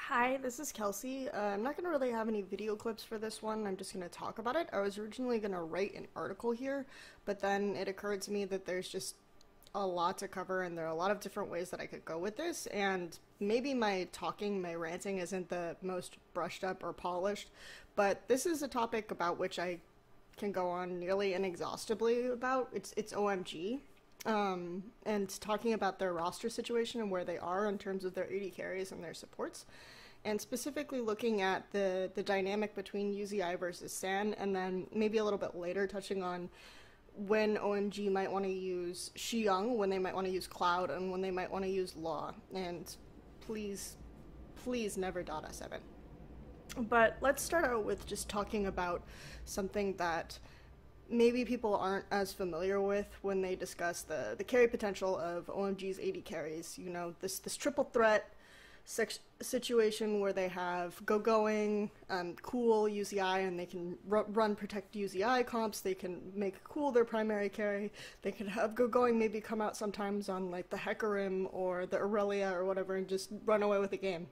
Hi, this is Kelsey. I'm not going to really have any video clips for this one. I'm just going to talk about it. I was originally going to write an article here, but then it occurred to me that there's just a lot to cover and there are a lot of different ways that I could go with this. And maybe my ranting isn't the most brushed up or polished, but this is a topic about which I can go on nearly inexhaustibly about. It's OMG. And talking about their roster situation and where they are in terms of their AD carries and their supports, and specifically looking at the dynamic between UZI versus San, and then maybe a little bit later touching on when OMG might want to use Xiyang, when they might want to use Cloud, and when they might want to use Law. And please, please never .s7. But let's start out with just talking about something that maybe people aren't as familiar with when they discuss the carry potential of OMG's AD carries. You know, this triple threat situation where they have Going, Cool, UZI, and they can run protect UZI comps. They can make Cool their primary carry. They can have Going maybe come out sometimes on like the Hecarim or the Aurelia or whatever and just run away with the game.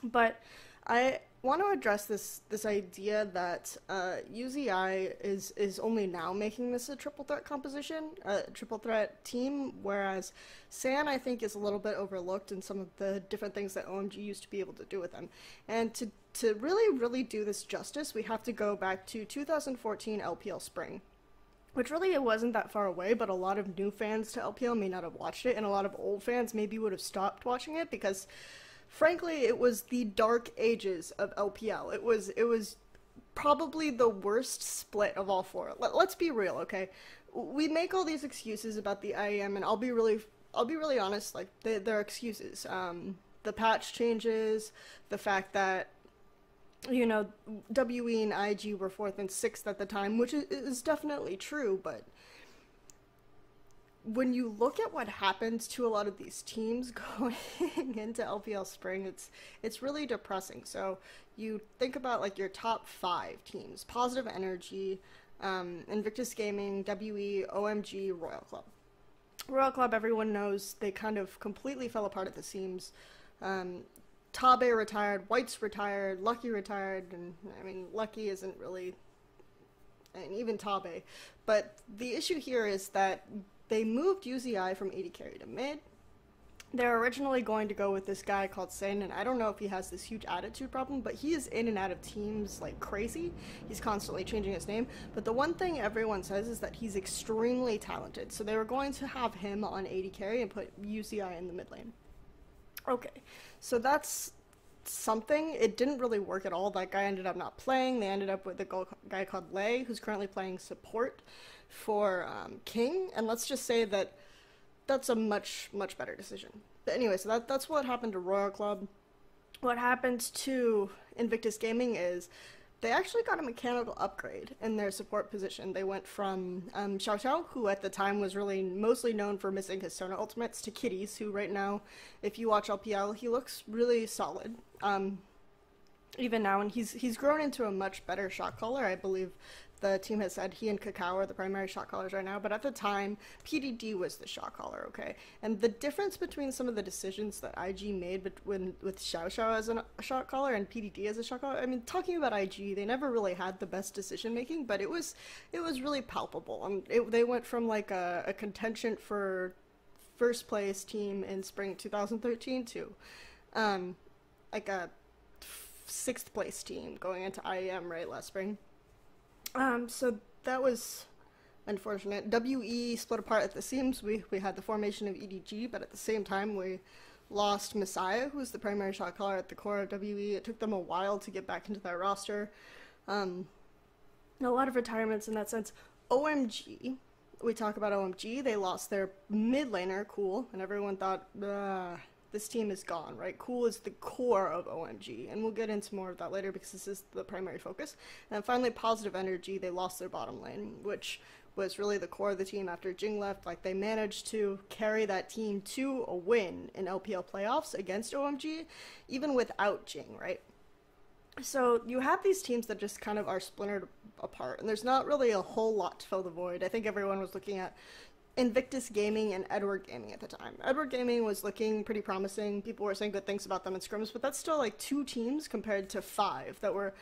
But I want to address this idea that UZI is only now making this a triple threat composition, a triple threat team, whereas San, I think, is a little bit overlooked in some of the different things that OMG used to be able to do with them. And to really do this justice, we have to go back to 2014 LPL Spring, which really it wasn't that far away, but a lot of new fans to LPL may not have watched it, and a lot of old fans maybe would have stopped watching it because frankly, it was the dark ages of LPL. It was probably the worst split of all four. Let's be real, okay? We make all these excuses about the IEM, and I'll be really honest. Like they're excuses. The patch changes, the fact that WE and IG were 4th and 6th at the time, which is definitely true, but when you look at what happens to a lot of these teams going into LPL Spring, it's really depressing. So you think about like your top 5 teams: Positive Energy, Invictus Gaming, WE, OMG, Royal Club. Royal Club, everyone knows, they kind of completely fell apart at the seams. Tabe retired, White's retired, Lucky retired, and I mean, Lucky isn't really, and even Tabe. But the issue here is that they moved UZI from AD carry to mid. They're originally going to go with this guy called Sin, and I don't know if he has this huge attitude problem, but he is in and out of teams like crazy. He's constantly changing his name. But the one thing everyone says is that he's extremely talented. So they were going to have him on AD carry and put UZI in the mid lane. Okay, so that's something. It didn't really work at all. That guy ended up not playing. They ended up with a guy called Lei, who's currently playing support for King, and let's just say that that's a much better decision. But anyway, so that's what happened to Royal Club. What happened to Invictus Gaming is they actually got a mechanical upgrade in their support position. They went from Xiao, who at the time was really mostly known for missing his Sona ultimates, to Kitties, who right now, if you watch LPL, he looks really solid. Even now, and he's grown into a much better shot caller. I believe the team has said he and Kakao are the primary shot callers right now, but at the time, PDD was the shot caller, okay? And the difference between some of the decisions that IG made with Xiao as a shot caller and PDD as a shot caller, I mean, talking about IG, they never really had the best decision making, but it was really palpable. And they went from like a contention for first place team in spring 2013 to like a 6th place team going into IEM right last spring. So that was unfortunate. WE split apart at the seams. We had the formation of EDG, but at the same time we lost Messiah, who was the primary shot caller at the core of WE. It took them a while to get back into that roster. A lot of retirements in that sense. OMG, we talk about OMG, they lost their mid laner, Cool, and everyone thought, this team is gone, right? Cool is the core of OMG, and we'll get into more of that later because this is the primary focus. And then finally, Positive Energy, they lost their bottom lane, which was really the core of the team after Jing left. Like, they managed to carry that team to a win in LPL playoffs against OMG, even without Jing, right? So you have these teams that just kind of are splintered apart, and there's not really a whole lot to fill the void. I think everyone was looking at Invictus Gaming and Edward Gaming at the time. Edward Gaming was looking pretty promising. People were saying good things about them in scrims, but that's still like 2 teams compared to 5 that were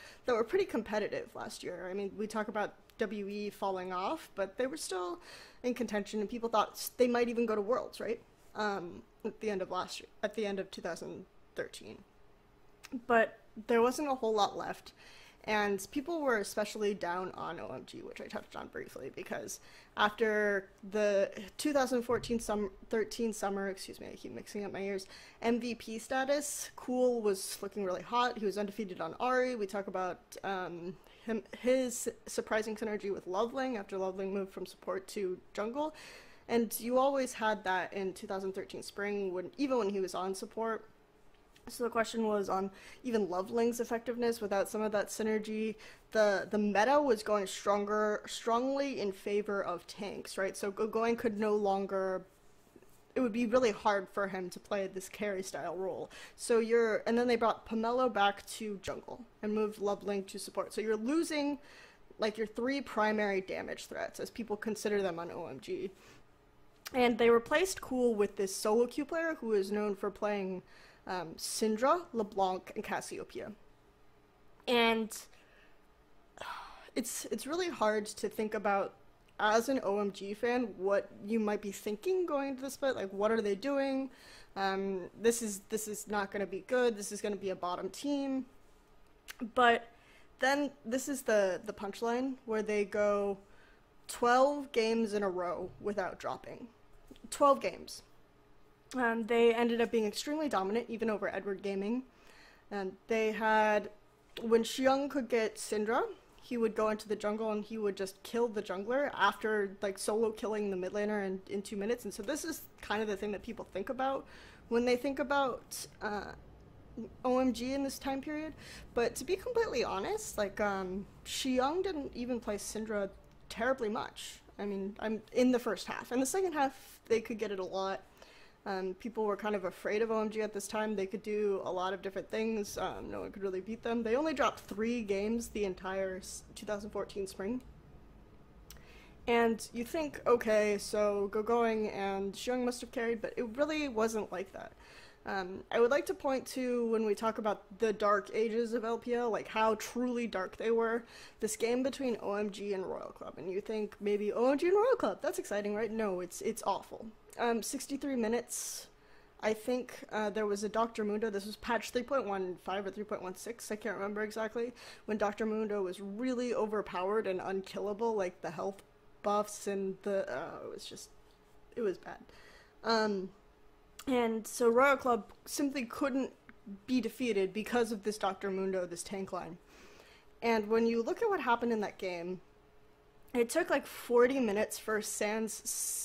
pretty competitive last year. I mean, we talk about WE falling off, but they were still in contention, and people thought they might even go to Worlds, right? At the end of 2013. But there wasn't a whole lot left. And people were especially down on OMG, which I touched on briefly, because after the 2013 summer, excuse me, I keep mixing up my years, MVP status, Cool was looking really hot. He was undefeated on Ari. We talk about his surprising synergy with Loveling after Loveling moved from support to jungle. And you always had that in 2013 spring, even when he was on support. So the question was on even Loveling's effectiveness without some of that synergy. The meta was going strongly in favor of tanks, right? So Gogoing could no longer, it would be really hard for him to play this carry style role. So and then they brought Pomelo back to jungle and moved Loveling to support. So you're losing like your 3 primary damage threats, as people consider them on OMG. And they replaced Cool with this solo queue player who is known for playing Syndra, LeBlanc, and Cassiopeia. And it's really hard to think about, as an OMG fan, what you might be thinking going into this split. Like, what are they doing? This is not going to be good. This is going to be a bottom team. But then this is the punchline, where they go 12 games in a row without dropping. 12 games. They ended up being extremely dominant, even over Edward Gaming. And they had, when Xiyang could get Syndra, he would go into the jungle and he would just kill the jungler after like solo killing the mid laner in 2 minutes. And so this is kind of the thing that people think about when they think about OMG in this time period. But to be completely honest, like Xiyang didn't even play Syndra terribly much. I mean, I'm in the first half. In the second half, they could get it a lot. People were kind of afraid of OMG at this time. They could do a lot of different things. No one could really beat them. They only dropped 3 games the entire 2014 spring. And you think, okay, so Gogoing and Xiyang must have carried, but it really wasn't like that. I would like to point to, when we talk about the dark ages of LPL, like how truly dark they were, this game between OMG and Royal Club. And you think, maybe OMG and Royal Club, that's exciting, right? No, it's awful. 63 minutes, I think there was a Dr. Mundo, this was patch 3.15 or 3.16, I can't remember exactly, when Dr. Mundo was really overpowered and unkillable, like the health buffs and it was bad. And so Royal Club simply couldn't be defeated because of this Dr. Mundo, this tank line. And when you look at what happened in that game, it took like 40 minutes for Sans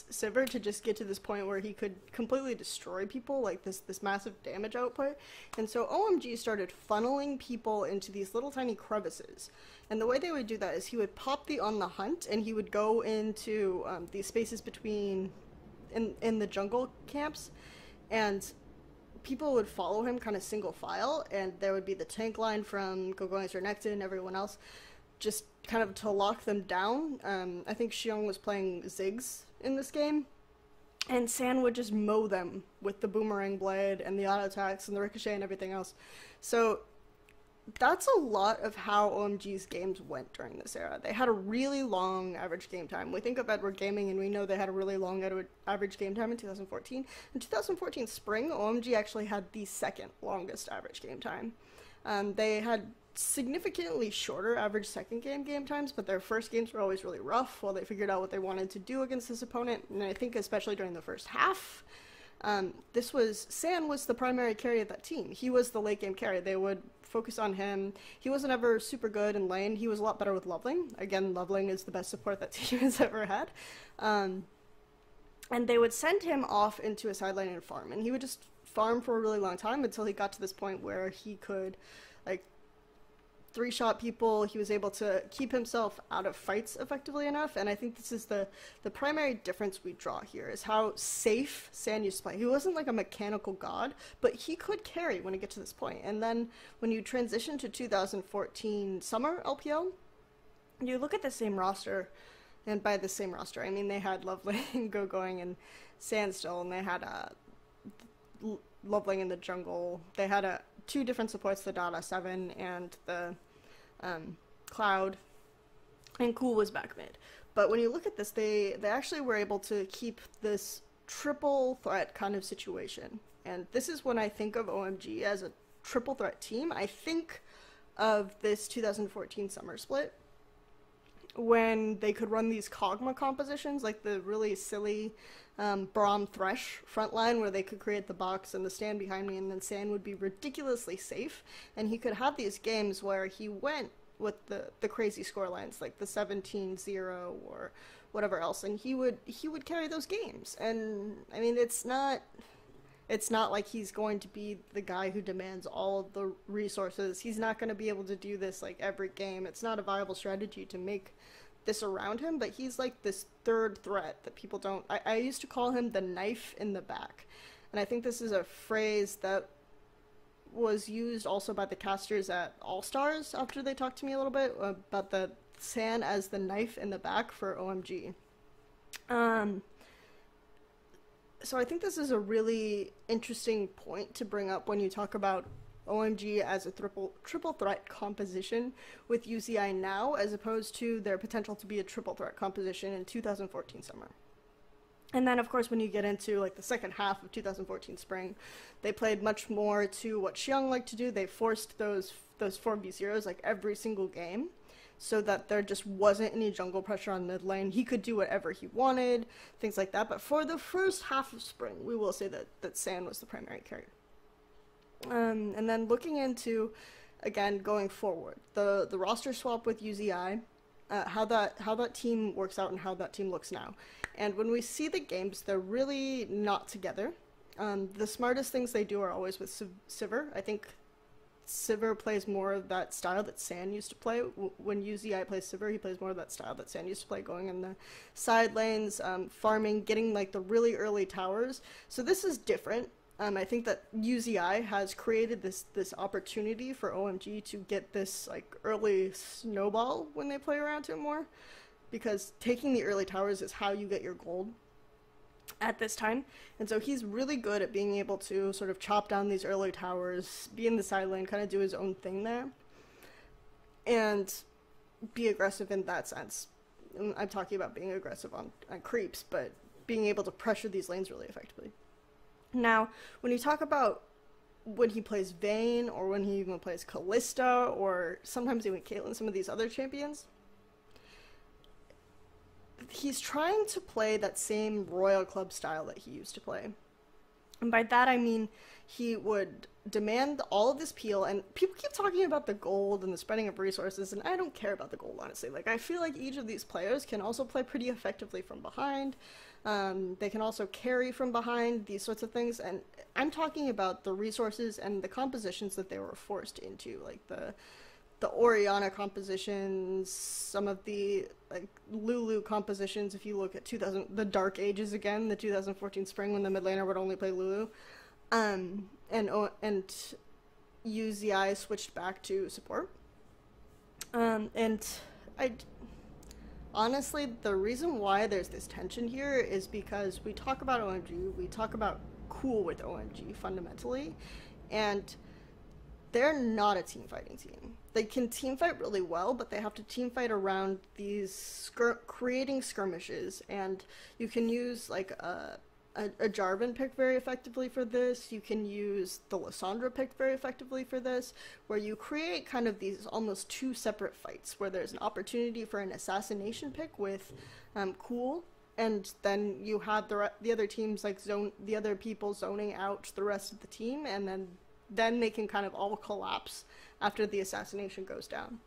Sivir to just get to this point where he could completely destroy people, like this massive damage output. And so OMG started funneling people into these little tiny crevices. And the way they would do that is he would pop the On the Hunt, and he would go into these spaces between, in the jungle camps, and people would follow him kind of single file, and there would be the tank line from Gogoing, Zernecta, and everyone else, just kind of to lock them down. I think Xiyang was playing Ziggs in this game, and San would just mow them with the boomerang blade and the auto attacks and the ricochet and everything else. So that's a lot of how OMG's games went during this era. They had a really long average game time. We think of Edward Gaming and we know they had a really long average game time in 2014. In 2014 spring, OMG actually had the second longest average game time. They had significantly shorter average second game times, but their first games were always really rough while they figured out what they wanted to do against this opponent. And I think especially during the first half, San was the primary carry of that team. He was the late game carry. They would focus on him. He wasn't ever super good in lane. He was a lot better with Loveling. Again, Loveling is the best support that team has ever had. And they would send him off into a side lane and farm, and he would just farm for a really long time until he got to this point where he could, like, 3-shot people. He was able to keep himself out of fights effectively enough, and I think this is the primary difference we draw here, is how safe San used to play. He wasn't like a mechanical god, but he could carry when it gets to this point. And then when you transition to 2014 summer LPL, you look at the same roster. And by the same roster, I mean they had Loveling, Go Going, and Sandstill, and they had Loveling in the jungle. They had two different supports, the Dada 7 and the Cloud, and Cool was back mid. But when you look at this, they actually were able to keep this triple threat kind of situation. And this is when I think of OMG as a triple threat team. I think of this 2014 summer split when they could run these Kog'Maw compositions, like the really silly Braum Thresh frontline where they could create the box and the stand behind me, and then Sand would be ridiculously safe. And he could have these games where he went with the crazy scorelines, like the 17-0 or whatever else, and he would carry those games. And I mean, it's not like he's going to be the guy who demands all of the resources. He's not going to be able to do this like every game. It's not a viable strategy to make this around him, but he's like this third threat that people don't... I used to call him the knife in the back. And I think this is a phrase that was used also by the casters at All-Stars after they talked to me a little bit about the San as the knife in the back for OMG. So I think this is a really interesting point to bring up when you talk about OMG as a triple threat composition with UCI now, as opposed to their potential to be a triple threat composition in 2014 summer. And then, of course, when you get into like the second half of 2014 spring, they played much more to what Xiyang liked to do. They forced those 4v0s like every single game, so that there just wasn't any jungle pressure on mid lane. He could do whatever he wanted, things like that. But for the first half of spring, we will say that Sand was the primary carrier. And then looking into, again, going forward, the roster swap with UZI, how that team works out and how that team looks now. And when we see the games, they're really not together. The smartest things they do are always with Sivir. I think Sivir plays more of that style that Sand used to play. When UZI plays Sivir, he plays more of that style that Sand used to play, going in the side lanes, farming, getting like the really early towers. So this is different. I think that UZI has created this opportunity for OMG to get this like early snowball when they play around to it more, because taking the early towers is how you get your gold at this time. And so he's really good at being able to sort of chop down these early towers, be in the side lane, kind of do his own thing there, and be aggressive in that sense. I'm talking about being aggressive on creeps, but being able to pressure these lanes really effectively. Now, when you talk about when he plays Vayne, or when he even plays Kalista, or sometimes even Caitlyn, some of these other champions, he's trying to play that same Royal Club style that he used to play. And by that I mean he would demand all of this peel, and people keep talking about the gold and the spreading of resources, and I don't care about the gold, honestly. Like, I feel like each of these players can also play pretty effectively from behind. They can also carry from behind, these sorts of things, and I'm talking about the resources and the compositions that they were forced into, like the Orianna compositions, some of the like Lulu compositions. If you look at the Dark Ages again, the 2014 spring when the mid laner would only play Lulu, and UZI switched back to support. And honestly, the reason why there's this tension here is because we talk about OMG, we talk about Cool with OMG fundamentally, and they're not a team fighting team. They can team fight really well, but they have to team fight around these creating skirmishes, and you can use like a Jarvan pick very effectively for this. You can use the Lissandra pick very effectively for this, where you create kind of these almost two separate fights, where there's an opportunity for an assassination pick with Cool, and then you have the other teams like the other people zoning out the rest of the team, and then they can kind of all collapse after the assassination goes down.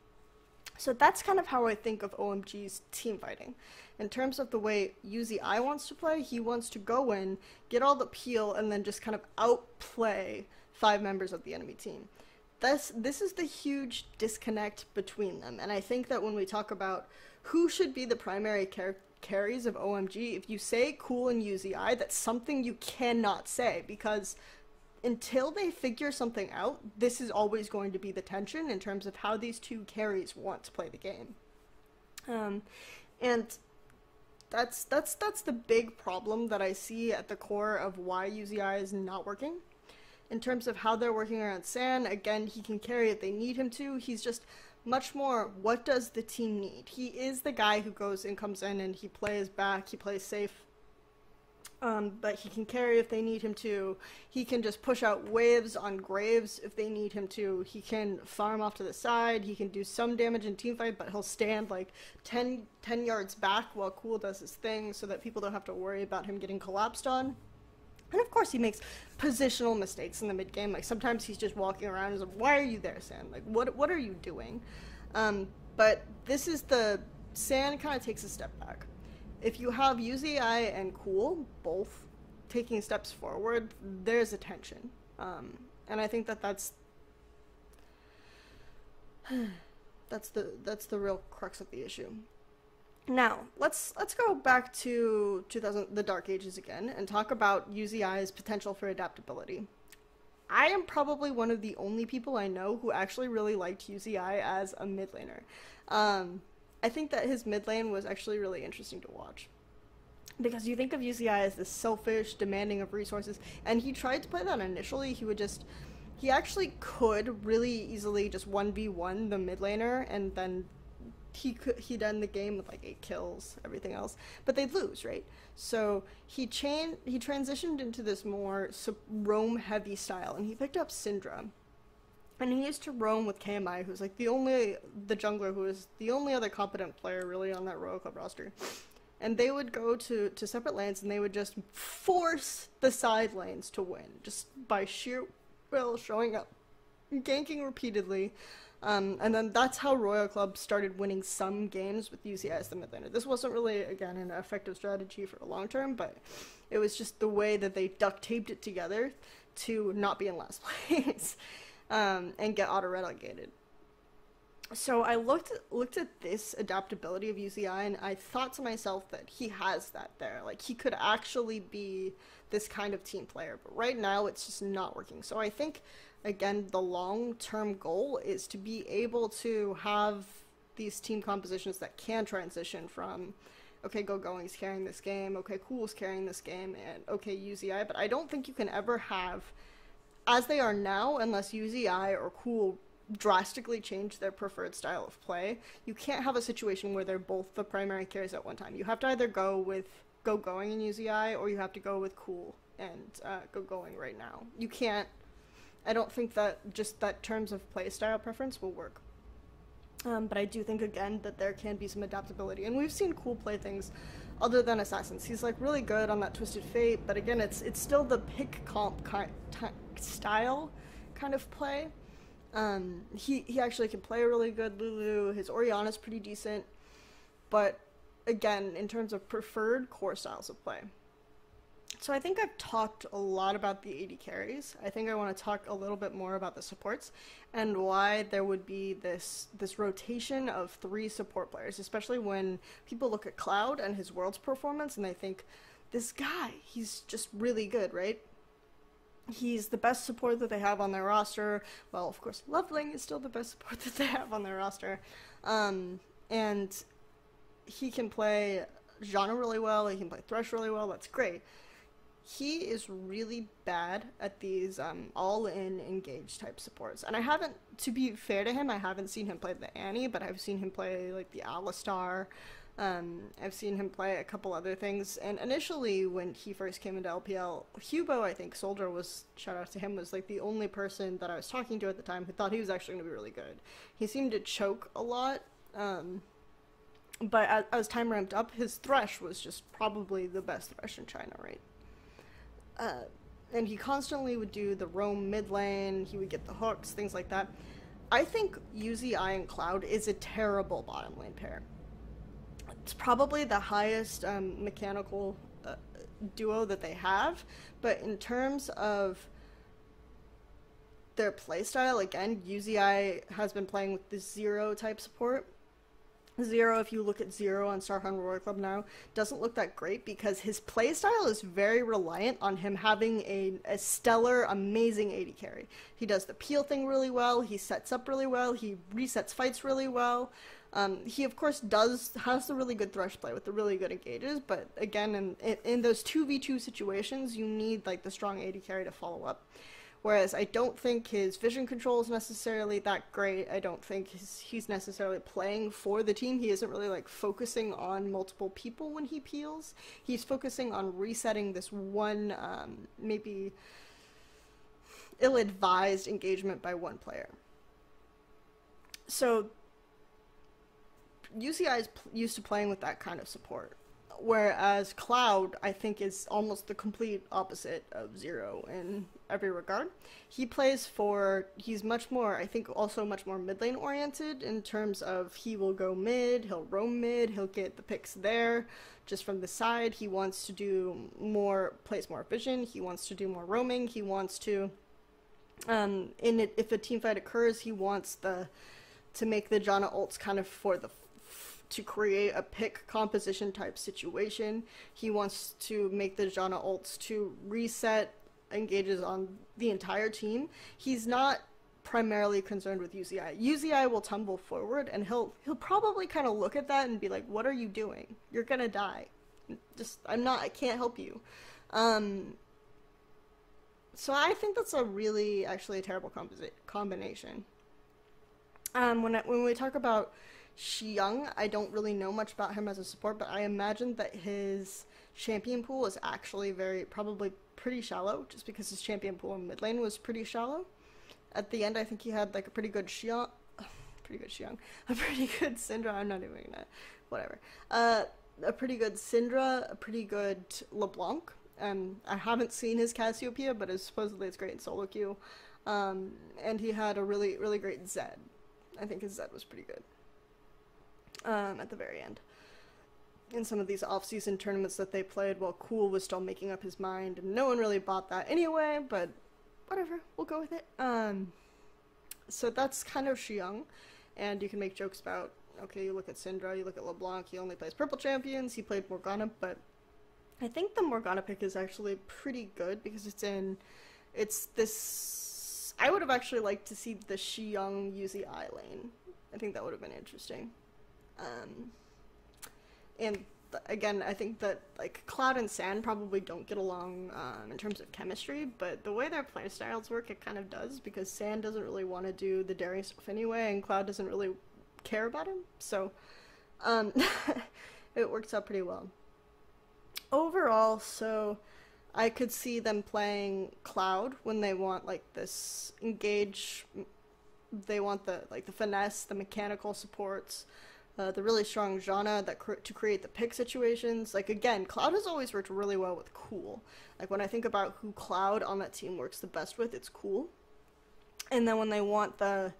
So that's kind of how I think of OMG's team fighting. In terms of the way UZI wants to play, he wants to go in, get all the peel, and then just kind of outplay 5 members of the enemy team. This is the huge disconnect between them, and I think that when we talk about who should be the primary carries of OMG, if you say Cool and UZI, that's something you cannot say, because until they figure something out, this is always going to be the tension in terms of how these two carries want to play the game. And That's the big problem that I see at the core of why UZI is not working. In terms of how they're working around San, again, he can carry if they need him to. He's just much more, what does the team need? He is the guy who goes and comes in and he plays back, he plays safe. But he can carry if they need him to. He can just push out waves on Graves if they need him to. He can farm off to the side. He can do some damage in teamfight, but he'll stand like 10 yards back while Cool does his thing so that people don't have to worry about him getting collapsed on. And of course he makes positional mistakes in the mid game. Like sometimes he's just walking around and is like, why are you there, San? Like what are you doing? But this is San kind of takes a step back. If you have UZI and Cool both taking steps forward, there's a tension. And I think that's the real crux of the issue. Now, let's go back to the Dark Ages again and talk about UZI's potential for adaptability. I am probably one of the only people I know who actually really liked UZI as a mid laner. I think that his mid lane was actually really interesting to watch. Because you think of UZI as this selfish, demanding of resources, and he tried to play that initially. He actually could really easily just 1v1 the mid laner, and then he'd end the game with like 8 kills, everything else. But they'd lose, right? So he transitioned into this more roam heavy style, and he picked up Syndra. And he used to roam with KMI, who's like the jungler who is the only other competent player really on that Royal Club roster. And they would go to separate lanes and they would just force the side lanes to win, just by sheer will, showing up, ganking repeatedly. And then that's how Royal Club started winning some games with UZI as the mid laner. This wasn't really, again, an effective strategy for the long term, but it was just the way that they duct taped it together to not be in last place. And get auto-relegated. So I looked at this adaptability of UZI, and I thought to myself that he has that there. Like, he could actually be this kind of team player, but right now it's just not working. So I think, again, the long-term goal is to be able to have these team compositions that can transition from, okay, Going's carrying this game, okay, Cool's carrying this game, and okay, UZI, but I don't think you can ever have, as they are now, unless UZI or Cool drastically change their preferred style of play, you can't have a situation where they're both the primary carries at one time. You have to either go with Going and UZI, or you have to go with Cool and Going right now. You can't, I don't think that just that terms of play style preference will work. But I do think, again, that there can be some adaptability. And we've seen Cool play things other than Assassins. He's, like, really good on that Twisted Fate, but again, it's still the pick comp style kind of play. He actually can play a really good Lulu. His Orianna's pretty decent. But, again, in terms of preferred core styles of play. So I think I've talked a lot about the AD carries. I think I want to talk a little bit more about the supports and why there would be this rotation of 3 support players, especially when people look at Cloud and his Worlds performance and they think, this guy, he's just really good, right? He's the best support that they have on their roster. Well, of course, Loveling is still the best support that they have on their roster. And he can play Janna really well, he can play Thresh really well, that's great. He is really bad at these all-in engage type supports. And I haven't, to be fair to him, I haven't seen him play the Annie, but I've seen him play like the Alistar. I've seen him play a couple other things. And initially, when he first came into LPL, Hubo, I think, Soldier was, shout out to him, was like the only person that I was talking to at the time who thought he was actually going to be really good. He seemed to choke a lot. But as time ramped up, his Thresh was just probably the best Thresh in China, right? And he constantly would do the roam mid lane, he would get the hooks, things like that. I think UZI and Cloud is a terrible bottom lane pair. It's probably the highest mechanical duo that they have, but in terms of their playstyle, again, UZI has been playing with the Zero type support. Zero, if you look at Zero on Starhunt Royal Club now, doesn't look that great because his playstyle is very reliant on him having a stellar, amazing AD carry. He does the peel thing really well, he sets up really well, he resets fights really well. He of course has the really good thrush play with the really good engages, but again, in those 2v2 situations, you need like the strong AD carry to follow up. Whereas I don't think his vision control is necessarily that great. I don't think he's necessarily playing for the team. He isn't really like focusing on multiple people when he peels. He's focusing on resetting this one maybe ill-advised engagement by one player. So UCI is used to playing with that kind of support. Whereas Cloud, I think, is almost the complete opposite of Zero in every regard. He's much more, I think, also much more mid lane oriented in terms of he will go mid, he'll roam mid, he'll get the picks there just from the side. He wants to do more, plays more vision, he wants to do more roaming, he wants to, if a team fight occurs, he wants to make the Janna ults kind of to create a pick composition type situation. He wants to make the Janna ults to reset engages on the entire team. He's not primarily concerned with UCI. UCI will tumble forward and he'll probably kind of look at that and be like, what are you doing? You're gonna die. I can't help you. So I think that's actually a terrible combination. When we talk about Xiyang, I don't really know much about him as a support, but I imagine that his champion pool is actually probably pretty shallow, just because his champion pool in mid lane was pretty shallow. At the end, I think he had like a pretty good Syndra, a pretty good Syndra, a pretty good LeBlanc. I haven't seen his Cassiopeia, but supposedly it's great in solo queue. And he had a really, really great Zed. I think his Zed was pretty good. At the very end. In some of these off-season tournaments that they played while Cool was still making up his mind, and no one really bought that anyway, but whatever, we'll go with it. So that's kind of Xiyang, and you can make jokes about, okay, you look at Syndra, you look at LeBlanc, he only plays purple champions, he played Morgana, but I think the Morgana pick is actually pretty good, because I would have actually liked to see the Xiyang UZI lane. I think that would have been interesting. Again, I think that like Cloud and Sand probably don't get along in terms of chemistry, but the way their play styles work, it kind of does, because Sand doesn't really want to do the daring stuff anyway, and Cloud doesn't really care about him, so it works out pretty well. Overall, so I could see them playing Cloud when they want like this engage. They want the finesse, the mechanical supports, the really strong Janna to create the pick situations. Like again, Cloud has always worked really well with Cool. Like when I think about who Cloud on that team works the best with, it's Cool. And then when they want the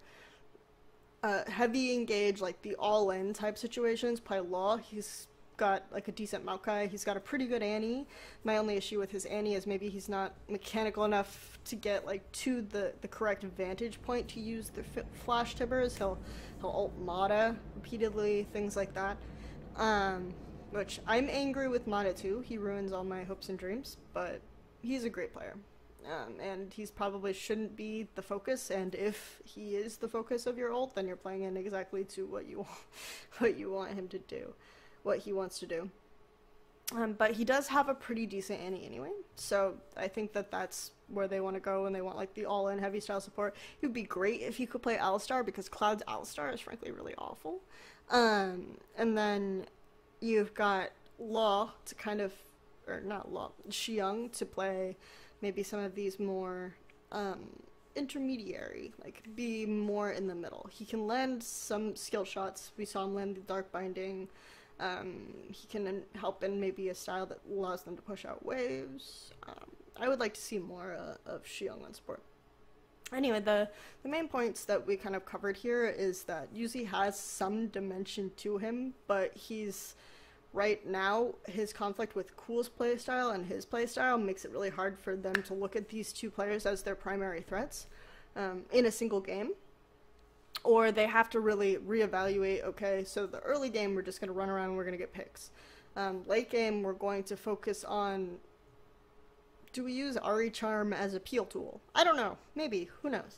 heavy engage, like the all-in type situations, play Law. He's got like a decent Maokai. He's got a pretty good Annie. My only issue with his Annie is maybe he's not mechanical enough to get like to the correct vantage point to use the flash tibbers. He'll ult Mata repeatedly, things like that. Which I'm angry with Mata too. He ruins all my hopes and dreams, but he's a great player. And he's probably shouldn't be the focus, and if he is the focus of your ult, then you're playing in exactly to what you want him to do. What he wants to do. But he does have a pretty decent Annie anyway, so I think that that's where they want to go, and they want like the all-in heavy style support. It would be great if he could play Alistar, because Cloud's Alistar is frankly really awful. And then you've got Law to kind of, or not Law, Xiyang to play maybe some of these more intermediary, like be more in the middle. He can land some skill shots. We saw him land the Dark Binding. He can help in maybe a style that allows them to push out waves. I would like to see more of Xiyang on support. Anyway, the main points that we kind of covered here is that Yuzi has some dimension to him, but he's right now, his conflict with Cool's playstyle and his playstyle makes it really hard for them to look at these two players as their primary threats in a single game. Or they have to really reevaluate, okay, so the early game we're just going to run around and we're going to get picks. Late game we're going to focus on, do we use Ari Charm as a peel tool? I don't know. Maybe. Who knows?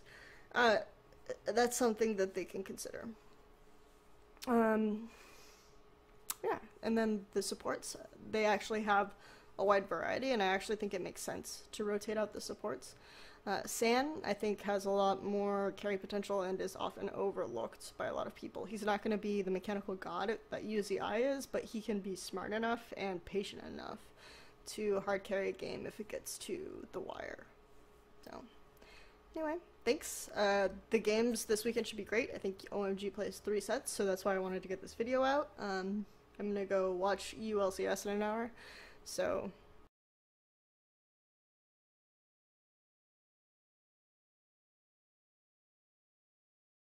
That's something that they can consider. Um, yeah, and then the supports, they actually have a wide variety, and I actually think it makes sense to rotate out the supports. San, I think, has a lot more carry potential and is often overlooked by a lot of people. He's not going to be the mechanical god that UZI is, but he can be smart enough and patient enough to hard carry a game if it gets to the wire. So, anyway, thanks. The games this weekend should be great. I think OMG plays 3 sets, so that's why I wanted to get this video out. I'm going to go watch ULCS in an hour, so